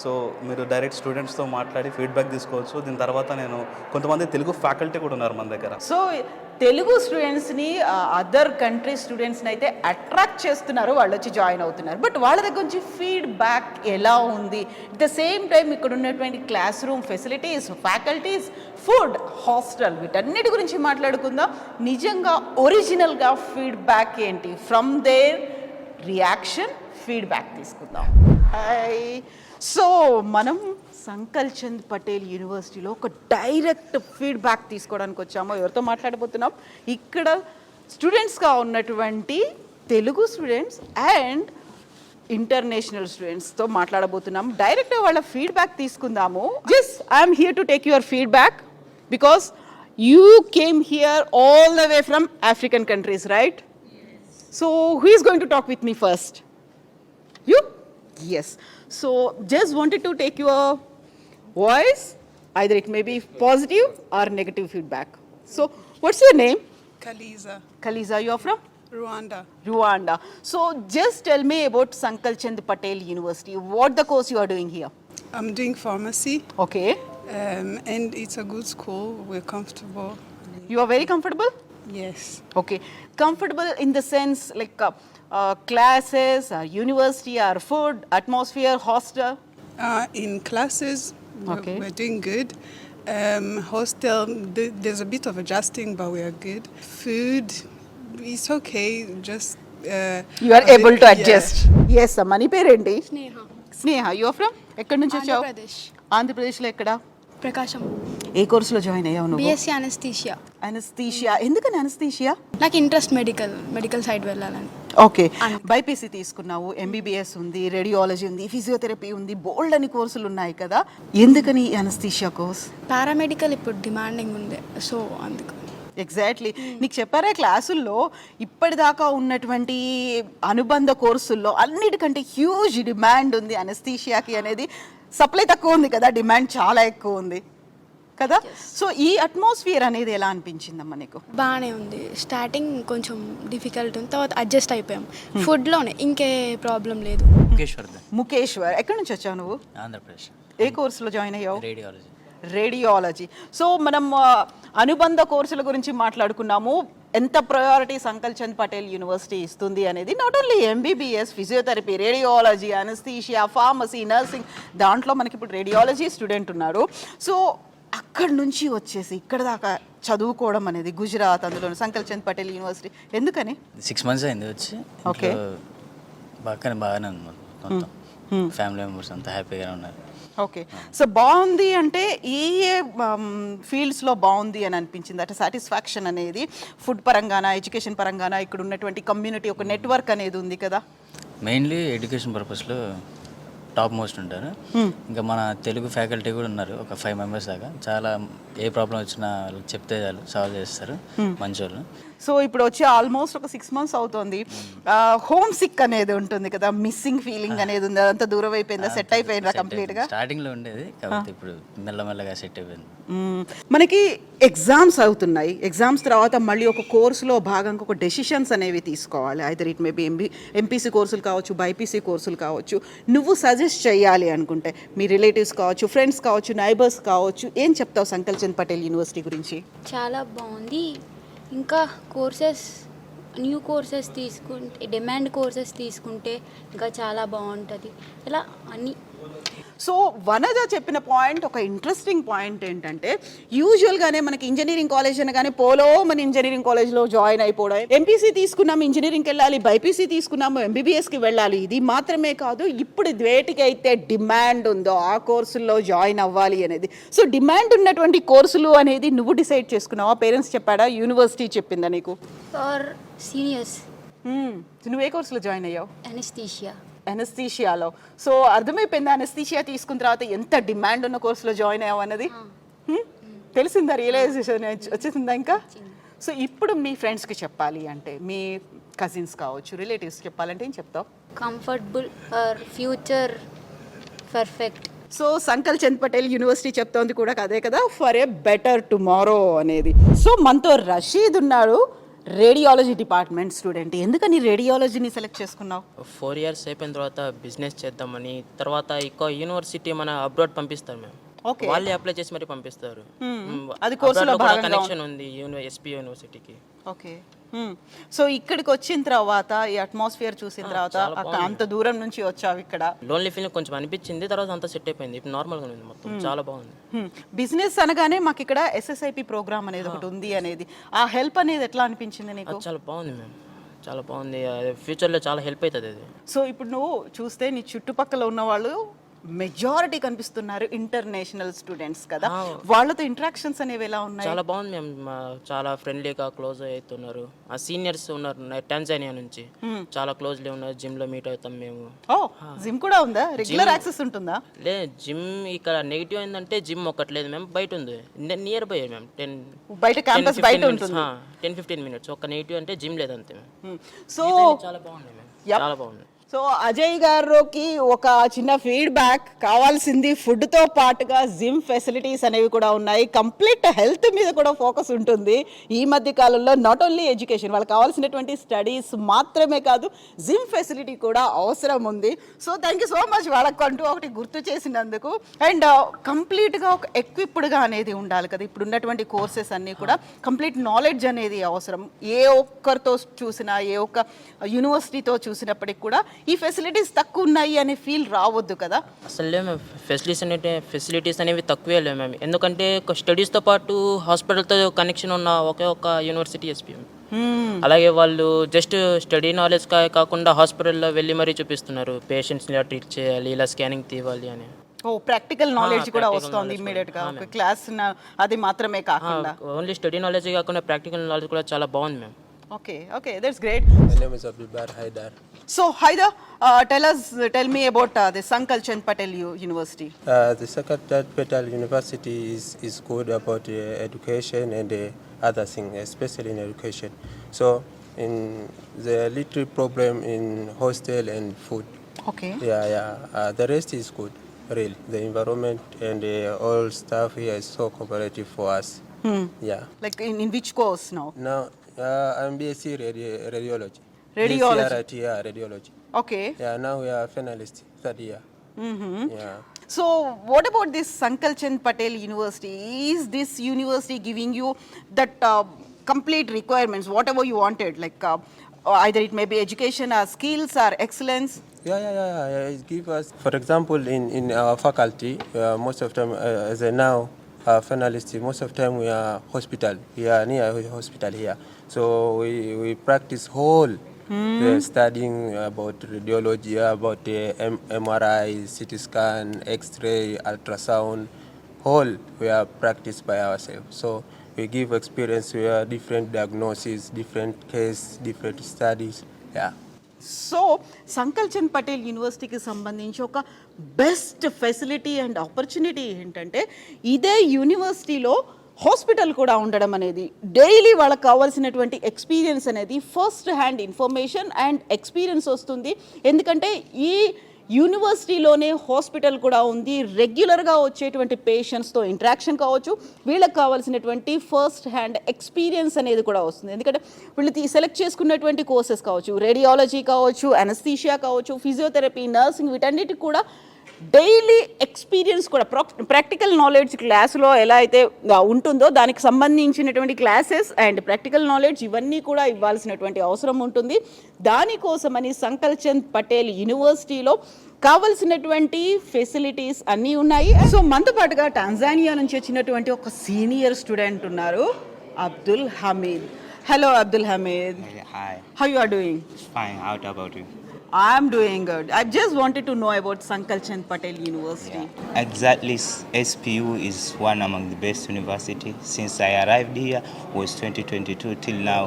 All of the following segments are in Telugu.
సో మీరు డైరెక్ట్ స్టూడెంట్స్తో మాట్లాడి ఫీడ్బ్యాక్ తీసుకోవచ్చు. దీని తర్వాత నేను కొంతమంది తెలుగు ఫ్యాకల్టీ కూడా ఉన్నారు మన దగ్గర. సో తెలుగు స్టూడెంట్స్ని అదర్ కంట్రీ స్టూడెంట్స్ని అయితే అట్రాక్ట్ చేస్తున్నారు, వాళ్ళు వచ్చి జాయిన్ అవుతున్నారు. బట్ వాళ్ళ దగ్గర నుంచి ఫీడ్బ్యాక్ ఎలా ఉంది, అట్ ద సేమ్ టైం ఇక్కడ ఉన్నటువంటి class room facilities, faculties, food, hostel, వీటన్నిటి గురించి మాట్లాడుకుందాం. నిజంగా ఒరిజినల్గా ఫీడ్బ్యాక్ ఏంటి, ఫ్రమ్ దేర్ రియాక్షన్ ఫీడ్బ్యాక్ తీసుకుందాం. హాయ్. సో మనం సంకల్ చంద్ పటేల్ యూనివర్సిటీలో ఒక డైరెక్ట్ ఫీడ్బ్యాక్ తీసుకోవడానికి వచ్చాము. ఎవరితో మాట్లాడబోతున్నాం, ఇక్కడ స్టూడెంట్స్గా ఉన్నటువంటి తెలుగు స్టూడెంట్స్ అండ్ ఇంటర్నేషనల్ స్టూడెంట్స్తో మాట్లాడబోతున్నాం. డైరెక్ట్గా వాళ్ళ ఫీడ్బ్యాక్ తీసుకుందాము. Just I'm here to take your feedback because you came here all the way from African countries, right? So who is going to talk with me first? You? Yes. So just wanted to take your voice. Either it may be positive or negative feedback. So what's your name? Khaliza, Khaliza, you are from? Rwanda. Rwanda. So just tell me about Sankal Chand Patel University. What the course you are doing here? I'm doing pharmacy, Okay. and it's a good school. We're comfortable. You are very comfortable? Yes. Okay. Comfortable in the sense like classes, or university, or food, atmosphere, hostel? In classes, Okay. we're doing good. Hostel, there's a bit of adjusting, but we are good. Food, it's okay. Just You are able to adjust. Yes, మనీ పేరేంటి? స్నేహ స్నేహ. You are from? ఎక్కడి నుంచి వచ్చావు? ఆంధ్రప్రదేశ్. ఆంధ్రప్రదేశ్లో ఎక్కడ? ప్రకాశం. ఏ కోర్సులో జాయిన్ అయ్యావు నువ్వు? BSc anaesthesia. అనస్థీషియా. ఎందుకని అనస్థీషియా? నాకు ఇంట్రెస్ట్ మెడికల్ సైడ్ వెళ్ళాలని. ఓకే. బైపీసీ తీసుకున్నావు, ఎంబీబీఎస్ ఉంది, రేడియాలజీ ఉంది, ఫిజియోథెరపీ ఉంది, బోల్డ్ అని కోర్సులు ఉన్నాయి కదా, ఎందుకని అనస్థీషియా కోర్స్? పారామెడికల్ ఇప్పుడు డిమాండింగ్ ఉంది, సో అందుకు. ఎగ్జాక్ట్లీ. నీకు చెప్పారా క్లాసుల్లో ఇప్పటిదాకా ఉన్నటువంటి అనుబంధ కోర్సుల్లో అన్నిటికంటే హ్యూజ్ డిమాండ్ ఉంది అనస్థీషియాకి అనేది. సప్లై తక్కువ ఉంది కదా, డిమాండ్ చాలా ఎక్కువ ఉంది కదా. సో ఈ అట్మాస్ఫియర్ అనేది ఎలా అనిపించిందమ్మా నీకు? బాగానే ఉంది. స్టార్టింగ్ కొంచెం డిఫికల్ట్ ఉంది, తర్వాత అడ్జస్ట్ అయిపోయాం. ఫుడ్లోనే ఇంకే ప్రాబ్లం లేదు. ముఖేశ్వర్. ఎక్కడి నుంచి వచ్చావు నువ్వు? ఆంధ్రప్రదేశ్. ఏ కోర్సులో జాయిన్ అయ్యావు? రేడియాలజీ. రేడియాలజీ. సో మనం అనుబంధ కోర్సుల గురించి మాట్లాడుకున్నాము. ఎంత ప్రయారిటీ సంకల్ చంద్ పటేల్ యూనివర్సిటీ ఇస్తుంది అనేది. Not only MBBS, physiotherapy, radiology, anaesthesia, pharmacy, nursing, దాంట్లో మనకి ఇప్పుడు రేడియాలజీ స్టూడెంట్ ఉన్నారు. సో అక్కడి నుంచి వచ్చేసి ఇక్కడ దాకా చదువుకోవడం అనేది గుజరాత్, అందులో సంకల్ చంద్ పటేల్ యూనివర్సిటీ, ఎందుకని? 6 months అయింది వచ్చి. ఓకే. బాగానే ఉంది మొత్తం. ఫ్యామిలీ మెంబర్స్ అంతా హ్యాపీగా ఉన్నారు. ఓకే. సో బాగుంది అంటే ఏ ఫీల్డ్స్లో బాగుంది అని అనిపించింది అంటే సాటిస్ఫాక్షన్ అనేది? ఫుడ్ పరంగానా, ఎడ్యుకేషన్ పరంగానా, ఇక్కడ ఉన్నటువంటి కమ్యూనిటీ ఒక నెట్వర్క్ అనేది ఉంది కదా? మెయిన్లీ ఎడ్యుకేషన్ పర్పస్లో టాప్ మోస్ట్ ఉంటారు. ఇంకా మన తెలుగు ఫ్యాకల్టీ కూడా ఉన్నారు, ఒక 5 members దాకా. చాలా ఏ ప్రాబ్లం వచ్చినా వాళ్ళకి చెప్తే చాలు సాల్వ్ చేస్తారు, మంచి వాళ్ళు. సో ఇప్పుడు వచ్చి ఆల్మోస్ట్ ఒక 6 months అవుతుంది. హోమ్ సిక్ అనేది ఉంటుంది కదా, మిస్సింగ్ ఫీలింగ్ అనేది ఉంది, అదంతా దూరం అయిపోయిందా? సెట్ అయిపోయిందా కంప్లీట్గా? స్టార్టింగ్లో ఉండేది కాబట్టి ఇప్పుడు మెల్లమెల్లగా సెట్ అయిపోయింది. మనకి ఎగ్జామ్స్ అవుతున్నాయి. ఎగ్జామ్స్ తర్వాత మళ్ళీ ఒక కోర్సులో భాగంగా ఒక డెసిషన్స్ అనేవి తీసుకోవాలి. Either it may be MPC కోర్సులు కావచ్చు, బైపీసీ కోర్సులు కావచ్చు. నువ్వు సజెస్ట్ చేయాలి అనుకుంటే మీ రిలేటివ్స్ కావచ్చు, ఫ్రెండ్స్ కావచ్చు, నైబర్స్ కావచ్చు, ఏం చెప్తావు సంకల్ చంద్ పటేల్ యూనివర్సిటీ గురించి? చాలా బాగుంది. ఇంకా కోర్సెస్, న్యూ కోర్సెస్ తీసుకుంటే, డిమాండ్ కోర్సెస్ తీసుకుంటే ఇంకా చాలా బాగుంటుంది. ఇలా అన్నీ. సో వనజ చెప్పిన పాయింట్ ఒక ఇంట్రెస్టింగ్ పాయింట్ ఏంటంటే, యూజువల్గానే మనకి ఇంజనీరింగ్ కాలేజ్ అనగానే పోలో మన ఇంజనీరింగ్ కాలేజ్లో జాయిన్ అయిపోవడం, ఎంపీసీ తీసుకున్నాము ఇంజనీరింగ్కి వెళ్ళాలి, బైపీసీ తీసుకున్నాము ఎంబీబీఎస్కి వెళ్ళాలి. ఇది మాత్రమే కాదు, ఇప్పుడు వేటికైతే డిమాండ్ ఉందో ఆ కోర్సుల్లో జాయిన్ అవ్వాలి అనేది. సో డిమాండ్ ఉన్నటువంటి కోర్సులు అనేది నువ్వు డిసైడ్ చేసుకున్నావా? పేరెంట్స్ చెప్పాడా? యూనివర్సిటీ చెప్పిందా నీకు? For seniors. నువ్వే కోర్సులో జాయిన్ అయ్యావు? అనస్థీషియా. అనస్థీషియాలో. సో అర్థమైపోయిందా అనస్థీషియా తీసుకున్న తర్వాత ఎంత డిమాండ్ ఉన్న కోర్సులో జాయిన్ అయ్యావు అన్నది? తెలిసిందా? రియలైజేషన్ వచ్చేసిందా ఇంకా? సో ఇప్పుడు మీ ఫ్రెండ్స్కి చెప్పాలి అంటే, మీ కజిన్స్ కావచ్చు, రిలేటివ్స్ చెప్పాలంటే ఏం చెప్తావు? Comfortable for future perfect. So Sankalchand Patel university చెప్తోంది కూడా అదే కదా, ఫర్ ఏ బెటర్ టుమారో అనేది. సో మనతో రషీద్ ఉన్నాడు. Radiology department student. ఎందుకని రేడియాలజీని సెలెక్ట్ చేసుకున్నావు? 4 ఇయర్స్ అయిపోయిన తర్వాత బిజినెస్ చేద్దామని, తర్వాత ఎక్కువ యూనివర్సిటీ మన అబ్రాడ్ పంపిస్తారు మేము. ఓకే. వాళ్ళే అప్లై చేసి మరి పంపిస్తారు. అది కోర్సులో భాగంగా కనెక్షన్ ఉంది ఎస్పీ యూనివర్సిటీకి. ఓకే. సో ఇక్కడికి వచ్చిన తర్వాత ఈ అట్మాస్ఫియర్ చూసిన తర్వాత అంత దూరం నుంచి వచ్చావు ఇక్కడ. లోన్లీ ఫీలింగ్ కొంచెం అనిపించింది, తర్వాత అంతా సెట్ అయిపోయింది. ఇప్పుడు నార్మల్గా ఉంది మొత్తం, చాలా బాగుంది. బిజినెస్ అనగానే మాకు ఇక్కడ SSIP ప్రోగ్రామ్ అనేది ఒకటి ఉంది అనేది, ఆ హెల్ప్ అనేది ఎట్లా అనిపించింది నీకు? అది చాలా బాగుంది మ్యామ్, చాలా బాగుంది. ఫ్యూచర్లో చాలా హెల్ప్ అవుతుంది అది. సో ఇప్పుడు నువ్వు చూస్తే నీ చుట్టుపక్కల ఉన్న వాళ్ళు మెజారిటీ కనిపిస్తున్నారు ఇంటర్నేషనల్ స్టూడెంట్స్ కదా, వాళ్ళతో ఇంటరాక్షన్స్ అనేవి ఎలా ఉన్నాయి? చాలా బాగుంది మ్యామ్, చాలా ఫ్రెండ్లీగా క్లోజ్ అవుతున్నారు. ఆ సీనియర్స్ ఉన్నారు టాంజానియా నుంచి, చాలా క్లోజ్లీ ఉన్నారు. జిమ్ లో మీట్ అవుతాం మేము. ఓ జిమ్ కూడా ఉందా? రెగ్యులర్ యాక్సెస్ ఉంటుందా? లే, జిమ్ ఇక్కడ నెగిటివ్ ఏంటంటే జిమ్ ఒకట్లేదు మ్యామ్, బయట ఉంది నియర్ బై మ్యామ్. బయట క్యాంపస్ బయట ఉంటుంది. 10-15 మినిట్స్. ఒక నెగిటివ్ అంటే జిమ్ లేదంతే మ్యామ్. సో చాలా బాగుంది మ్యామ్, చాలా బాగుంది. సో అజయ్ గారికి ఒక చిన్న ఫీడ్బ్యాక్ కావాల్సింది, ఫుడ్తో పాటుగా జిమ్ ఫెసిలిటీస్ అనేవి కూడా ఉన్నాయి, కంప్లీట్ హెల్త్ మీద కూడా ఫోకస్ ఉంటుంది. ఈ మధ్య కాలంలో నాట్ ఓన్లీ ఎడ్యుకేషన్, వాళ్ళకి కావాల్సినటువంటి స్టడీస్ మాత్రమే కాదు, జిమ్ ఫెసిలిటీ కూడా అవసరం ఉంది. So thank you so much వాళ్ళకంటూ ఒకటి గుర్తు చేసినందుకు. అండ్ కంప్లీట్గా ఒక ఎక్విప్డ్గా అనేది ఉండాలి కదా, ఇప్పుడు ఉన్నటువంటి కోర్సెస్ అన్నీ కూడా కంప్లీట్ నాలెడ్జ్ అనేది అవసరం. ఏ ఒక్కరితో చూసినా, ఏ ఒక్క యూనివర్సిటీతో చూసినప్పటికి కూడా ఈ ఫెసిలిటీస్ తక్కువ ఉన్నాయి అనే ఫీల్ రావద్దు కదా. అసలు లేవు ఫెసిలిటీస్ అనేవి తక్కువే లేవు మ్యామ్. ఎందుకంటే స్టడీస్తో పాటు హాస్పిటల్తో కనెక్షన్ ఉన్న ఒకే ఒక యూనివర్సిటీ SPM. అలాగే వాళ్ళు జస్ట్ స్టడీ నాలెడ్జ్ కాకుండా హాస్పిటల్లో వెళ్ళి మరీ చూపిస్తున్నారు, పేషెంట్స్ని ఇలా ట్రీట్ చేయాలి, ఇలా స్కానింగ్ తీయాలి అని. ఓ ప్రాక్టికల్ నాలెడ్జ్ కూడా వస్తుంది ఇమ్మీడియట్ గా, ఒక క్లాస్ అది మాత్రమే కాకుండా. ఓన్లీ స్టడీ నాలెడ్జ్ కాకుండా ప్రాక్టికల్ నాలెడ్జ్ కూడా చాలా బాగుంది ma'am. Okay, that's great. My name is Abdulbar Haidar. So Haidar, tell me about the Sankal Chand Patel University. The Sankal Chand Patel University is good about education and other things, especially in education. So in the little problem in hostel and food. Okay. The rest is good, really. The environment and all staff here is so cooperative for us. Yeah. Like in which course now? Now I'm BSc radiology. Radiology. BSc radiology. Okay. Yeah, now we are finalists, third year. Yeah. So what about this Sankal Chand Patel University? Is this university giving you that complete requirements, whatever you wanted, like either it may be education or skills or excellence? Yeah. It give us, for example, in our faculty, most of time, as a now finalists, most of time we are hospital. We are near hospital here, so we practice whole. We are studying about radiology, about MRI, CT scan, X-ray, ultrasound. Whole we are practiced by ourselves. So we give experience. We are different diagnoses, different case, different studies. Yeah. So Sankalchand Patel యూనివర్సిటీకి సంబంధించి ఒక బెస్ట్ ఫెసిలిటీ అండ్ ఆపర్చునిటీ ఏంటంటే, ఇదే యూనివర్సిటీలో హాస్పిటల్ కూడా ఉండడం అనేది, డైలీ వాళ్ళకి కావాల్సినటువంటి ఎక్స్పీరియన్స్ అనేది first hand information and experience వస్తుంది. ఎందుకంటే ఈ యూనివర్సిటీలోనే హాస్పిటల్ కూడా ఉంది, రెగ్యులర్గా వచ్చేటువంటి పేషెంట్స్తో ఇంటరాక్షన్ కావచ్చు, వీళ్ళకి కావాల్సినటువంటి ఫస్ట్ హ్యాండ్ ఎక్స్పీరియన్స్ అనేది కూడా వస్తుంది. ఎందుకంటే వీళ్ళు సెలెక్ట్ చేసుకున్నటువంటి కోర్సెస్ కావచ్చు, రేడియాలజీ కావచ్చు, అనస్థీషియా కావచ్చు, ఫిజియోథెరపీ, నర్సింగ్, వీటన్నిటికి కూడా డైలీ ఎక్స్పీరియన్స్ కూడా, ప్రాక్టికల్ నాలెడ్జ్ క్లాస్లో ఎలా అయితే ఉంటుందో దానికి సంబంధించినటువంటి క్లాసెస్ అండ్ ప్రాక్టికల్ నాలెడ్జ్ ఇవన్నీ కూడా ఇవ్వాల్సినటువంటి అవసరం ఉంటుంది. దానికోసమని సంకల్ చంద్ పటేల్ యూనివర్సిటీలో కావలసినటువంటి ఫెసిలిటీస్ అన్నీ ఉన్నాయి. సో మనతో పాటుగా టాంజానియా నుంచి వచ్చినటువంటి ఒక సీనియర్ స్టూడెంట్ ఉన్నారు, Abdul Hamid. Hello Abdul Hamid. Hi. How you are doing? Fine. How about you? I'm doing good. I just wanted to know about Sankal Chand Patel University. Exactly. SPU is one among the best university. Since I arrived here was 2022 till now.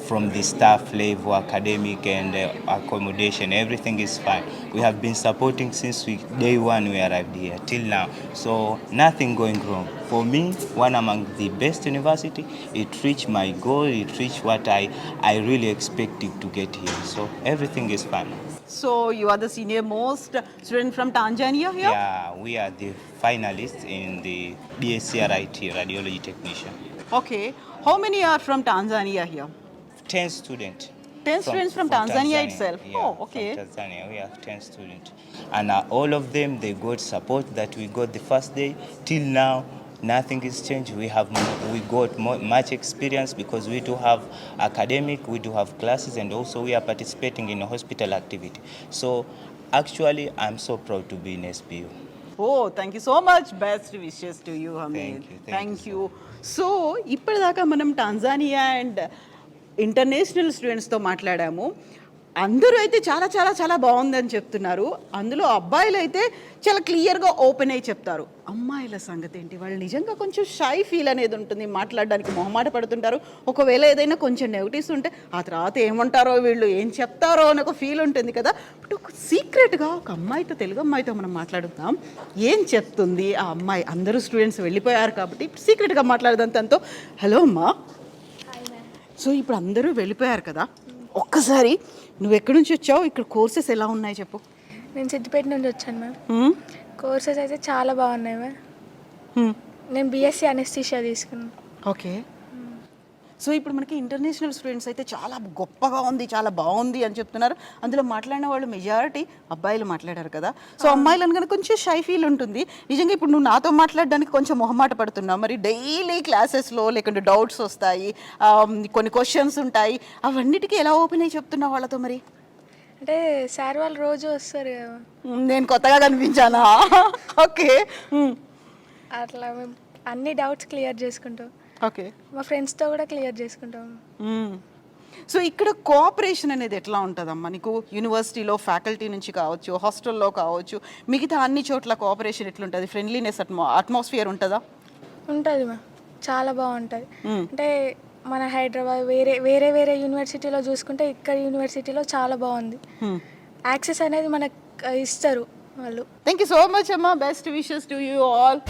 From the staff level, academic and accommodation, everything is fine. We have been supporting since day one we arrived here till now. So nothing going wrong. For me, one among the best university. It reached my goal. It reached what I really expected to get here. So everything is fine. So you are the senior most student from Tanzania here? Yeah, we are the finalists in the BSc RIT, radiology technician. Okay. How many are from Tanzania here? 10 students. 10 students from Tanzania itself. Yeah, Oh, okay. From Tanzania, we have 10 students. And all of them, they got support that we got the first day. Till now, nothing is changed. We got much experience because we do have academic, we do have classes, and also we are participating in a hospital activity. So actually, I'm so proud to be in SPU. Oh, thank you so much. Best wishes to you, Hamid. Thank you. So ఇప్పటిదాకా మనం టాంజానియా అండ్ ఇంటర్నేషనల్ స్టూడెంట్స్తో మాట్లాడాము. అందరూ అయితే చాలా చాలా చాలా బాగుందని చెప్తున్నారు. అందులో అబ్బాయిలు అయితే చాలా క్లియర్గా ఓపెన్ అయ్యి చెప్తారు. అమ్మాయిల సంగతి ఏంటి? వాళ్ళు నిజంగా కొంచెం షై ఫీల్ అనేది ఉంటుంది, మాట్లాడడానికి మొహమాట పడుతుంటారు. ఒకవేళ ఏదైనా కొంచెం నెగిటివ్స్ ఉంటే ఆ తర్వాత ఏమంటారో వీళ్ళు, ఏం చెప్తారో అని ఒక ఫీల్ ఉంటుంది కదా. బట్ ఒక సీక్రెట్గా ఒక అమ్మాయితో, తెలుగు అమ్మాయితో మనం మాట్లాడుతాం. ఏం చెప్తుంది ఆ అమ్మాయి? అందరూ స్టూడెంట్స్ వెళ్ళిపోయారు కాబట్టి సీక్రెట్గా మాట్లాడదాం తనతో. హలో అమ్మా. సో ఇప్పుడు అందరూ వెళ్ళిపోయారు కదా, ఒక్కసారి నువ్వు ఎక్కడి నుంచి వచ్చావు, ఇక్కడ కోర్సెస్ ఎలా ఉన్నాయి చెప్పు. నేను సిద్దిపేట నుండి వచ్చాను మ్యామ్. కోర్సెస్ అయితే చాలా బాగున్నాయి మ్యామ్. నేను బీఎస్సీ అనెస్థీషియా తీసుకున్నాను. ఓకే. సో ఇప్పుడు మనకి ఇంటర్నేషనల్ స్టూడెంట్స్ అయితే చాలా గొప్పగా ఉంది, చాలా బాగుంది అని చెప్తున్నారు. అందులో మాట్లాడిన వాళ్ళు మెజారిటీ అబ్బాయిలు మాట్లాడారు కదా. సో అమ్మాయిలు అనగానే కొంచెం షై ఫీల్ ఉంటుంది. నిజంగా ఇప్పుడు నువ్వు నాతో మాట్లాడడానికి కొంచెం మొహమాట పడుతున్నావు. మరి డైలీ క్లాసెస్లో లేకుంటే డౌట్స్ వస్తాయి, కొన్ని క్వశ్చన్స్ ఉంటాయి, అవన్నిటికీ ఎలా ఓపెన్ అయ్యి చెప్తున్నావు వాళ్ళతో? మరి అంటే సార్ వాళ్ళు రోజు వస్తారు కదా, నేను కొత్తగా కనిపించానా? ఓకే. అట్లా మేము అన్ని డౌట్స్ క్లియర్ చేసుకుంటాం. ఓకే. మా ఫ్రెండ్స్తో కూడా క్లియర్ చేసుకుంటాం. సో ఇక్కడ కోఆపరేషన్ అనేది ఎట్లా ఉంటుందమ్మా నీకు? యూనివర్సిటీలో ఫ్యాకల్టీ నుంచి కావచ్చు, హాస్టల్లో కావచ్చు, మిగతా అన్ని చోట్ల కోఆపరేషన్ ఎట్లుంటుంది? ఫ్రెండ్లీనెస్ అట్మాస్ఫియర్ ఉంటుందా? ఉంటుంది మ్యామ్, చాలా బాగుంటుంది. అంటే మన హైదరాబాద్ వేరే వేరే యూనివర్సిటీలో చూసుకుంటే ఇక్కడ యూనివర్సిటీలో చాలా బాగుంది. యాక్సెస్ అనేది మనకు ఇస్తారు వాళ్ళు. థ్యాంక్ యూ సో మచ్ అమ్మా. Best wishes to you all.